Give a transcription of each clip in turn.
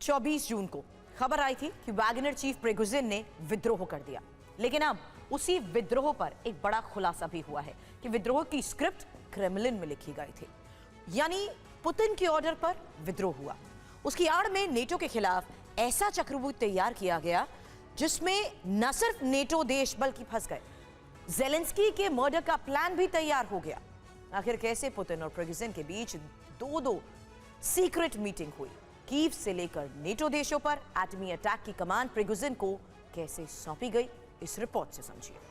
24 जून को खबर आई थी कि वैगनर चीफ प्रिगोजिन ने विद्रोह कर दिया, लेकिन अब उसी विद्रोह पर एक बड़ा खुलासा भी हुआ है कि विद्रोह की स्क्रिप्ट क्रेमलिन में लिखी गई थी, यानी पुतिन के ऑर्डर पर विद्रोह हुआ। उसकी आड़ में नेटो के खिलाफ ऐसा चक्रव्यूह तैयार किया गया जिसमें न सिर्फ नेटो देश बल्कि फंस गए, ज़ेलेंस्की के मर्डर का प्लान भी तैयार हो गया। आखिर कैसे पुतिन और प्रिगोजिन के बीच दो सीक्रेट मीटिंग हुई, कीव से लेकर नेटो देशों पर एटमी अटैक की कमान प्रिगोजिन को कैसे सौंपी गई, इस रिपोर्ट से समझिए।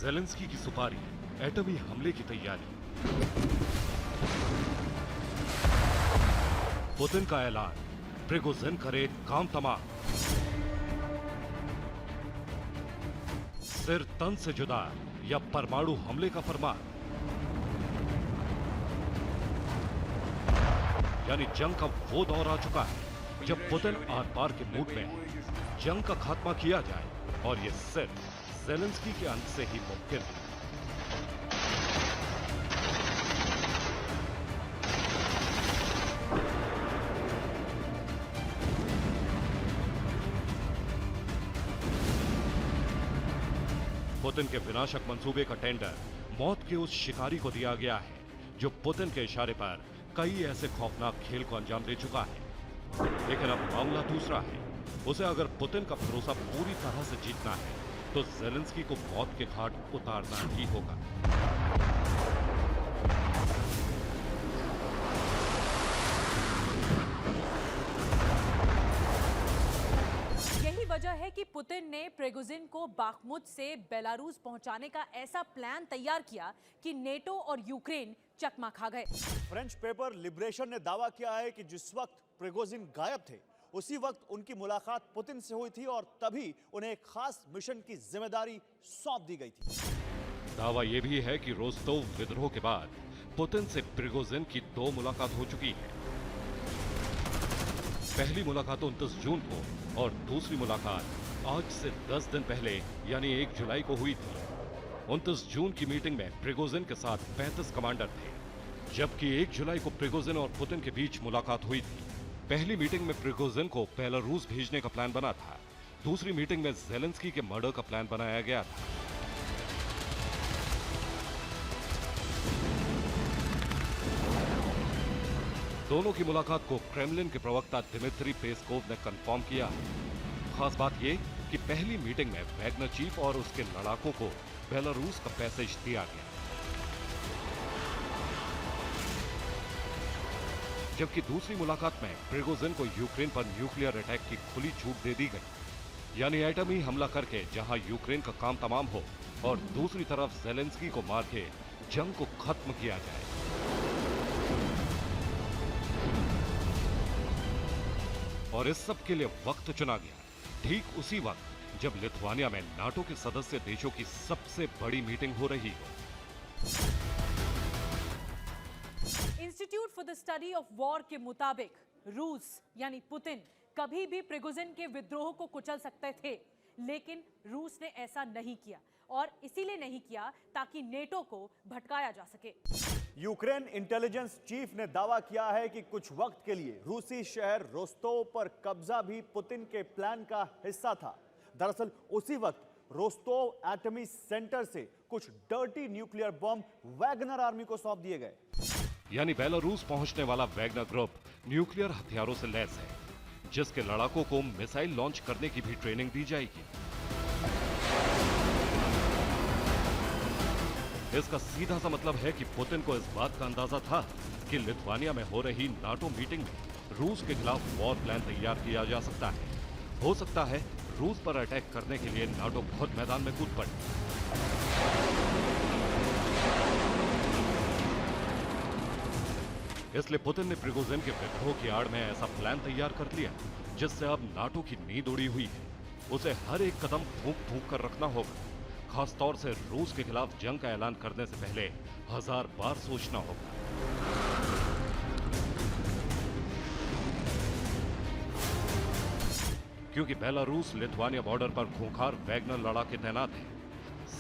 ज़ेलेंस्की की सुपारी, एटमी हमले की तैयारी। पुतिन का ऐलान, प्रिगोजिन करे काम तमाम। सिर तन से जुदा या परमाणु हमले का फरमान। यानी जंग का वो दौर आ चुका है जब पुतिन आर पार के मूड में है। जंग का खात्मा किया जाए और ये सिर्फ ज़ेलेंस्की के अंत से ही मुमकिन है। पुतिन के विनाशक मंसूबे का टेंडर मौत के उस शिकारी को दिया गया है जो पुतिन के इशारे पर कई ऐसे खौफनाक खेल को अंजाम दे चुका है। लेकिन अब मामला दूसरा है। उसे अगर पुतिन का भरोसा पूरी तरह से जीतना है तो ज़ेलेंस्की को मौत के घाट उतारना ही होगा। यही वजह है कि पुतिन ने प्रिगोजिन को बाखमुत से बेलारूस पहुंचाने का ऐसा प्लान तैयार किया कि नेटो और यूक्रेन चकमा खा गए। फ्रेंच पेपर लिबरेशन ने दावा किया है कि जिस वक्त प्रिगोजिन गायब थे उसी वक्त उनकी मुलाकात पुतिन से हुई थी और तभी उन्हें एक खास मिशन की जिम्मेदारी सौंप दी गई थी। दावा यह भी है कि रोस्तोव विद्रोह के बाद पुतिन से प्रिगोजिन की 2 मुलाकात हो चुकी है। पहली मुलाकात 29 जून को और दूसरी मुलाकात आज से 10 दिन पहले यानी 1 जुलाई को हुई थी। 29 जून की मीटिंग में प्रिगोजिन के साथ 35 कमांडर थे, जबकि 1 जुलाई को प्रिगोजिन और पुतिन के बीच मुलाकात हुई थी। पहली मीटिंग में प्रिगोजिन को बेलारूस भेजने का प्लान बना था, दूसरी मीटिंग में ज़ेलेंस्की के मर्डर का प्लान बनाया गया था। दोनों की मुलाकात को क्रेमलिन के प्रवक्ता दिमित्री पेस्कोव ने कंफर्म किया। खास बात यह कि पहली मीटिंग में वैगनर चीफ और उसके लड़ाकों को बेलारूस का पैसेज दिया गया, जबकि दूसरी मुलाकात में प्रिगोजिन को यूक्रेन पर न्यूक्लियर अटैक की खुली छूट दे दी गई, यानी एटमी हमला करके जहां यूक्रेन का काम तमाम हो और दूसरी तरफ ज़ेलेंस्की को मार के जंग को खत्म किया जाए। और इस सब के लिए वक्त चुना गया ठीक उसी वक्त जब लिथुआनिया में नाटो के सदस्य देशों की सबसे बड़ी मीटिंग हो रही हो। Institute for the study of war के मुताबिक रूस यानी पुतिन कभी भी प्रिगोजिन के विद्रोह को कुचल सकते थे, लेकिन रूस ने ऐसा नहीं किया और इसीलिए नहीं किया ताकि नेटो को भटकाया जा सके। यूक्रेन इंटेलिजेंस चीफ ने दावा किया है कि कुछ वक्त के लिए रूसी शहर रोस्तोव पर कब्जा भी पुतिन के प्लान का हिस्सा था। दरअसल उसी वक्त रोस्तोव एटमी सेंटर से कुछ dirty nuclear bomb Wagner army को सौंप दिए गए। यानी बेलारूस पहुंचने वाला वैगनर ग्रुप न्यूक्लियर हथियारों से लैस है, जिसके लड़ाकों को मिसाइल लॉन्च करने की भी ट्रेनिंग दी जाएगी। इसका सीधा सा मतलब है कि पुतिन को इस बात का अंदाजा था कि लिथुआनिया में हो रही नाटो मीटिंग में रूस के खिलाफ वॉर प्लान तैयार किया जा सकता है। हो सकता है रूस पर अटैक करने के लिए नाटो खुद मैदान में कूद पड़े। इसलिए पुतिन ने प्रिगोजिन के विद्रोह की आड़ में ऐसा प्लान तैयार कर लिया जिससे अब नाटो की नींद उड़ी हुई है। उसे हर एक कदम फूंक फूंक कर रखना होगा। खास तौर से रूस के खिलाफ जंग का ऐलान करने से पहले 1000 बार सोचना होगा। क्योंकि बेलारूस लिथुआनिया बॉर्डर पर खूंखार वैगनर लड़ाके तैनात हैं।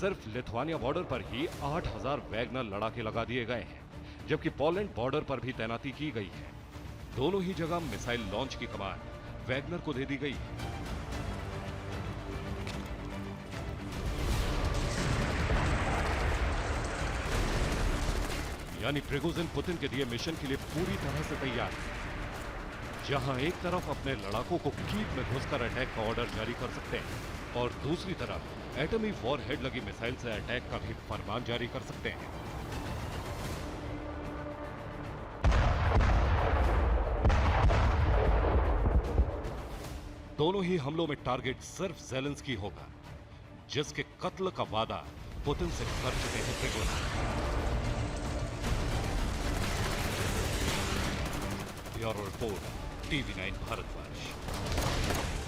सिर्फ लिथुआनिया बॉर्डर पर ही 8000 वैगनर लड़ाके लगा दिए गए हैं, जबकि पोलैंड बॉर्डर पर भी तैनाती की गई है। दोनों ही जगह मिसाइल लॉन्च की कमान वैगनर को दे दी गई है। यानी प्रिगोजिन पुतिन के दिए मिशन के लिए पूरी तरह से तैयार है। जहां एक तरफ अपने लड़ाकों को कीव में घुसकर अटैक का ऑर्डर जारी कर सकते हैं और दूसरी तरफ एटमी वॉरहेड लगी मिसाइल से अटैक का भी फरमान जारी कर सकते हैं। दोनों ही हमलों में टारगेट सिर्फ ज़ेलेंस्की होगा, जिसके कत्ल का वादा पुतिन से कर चुके हैं Prigozhin. Bureau report, TV9 Bharatvarsh.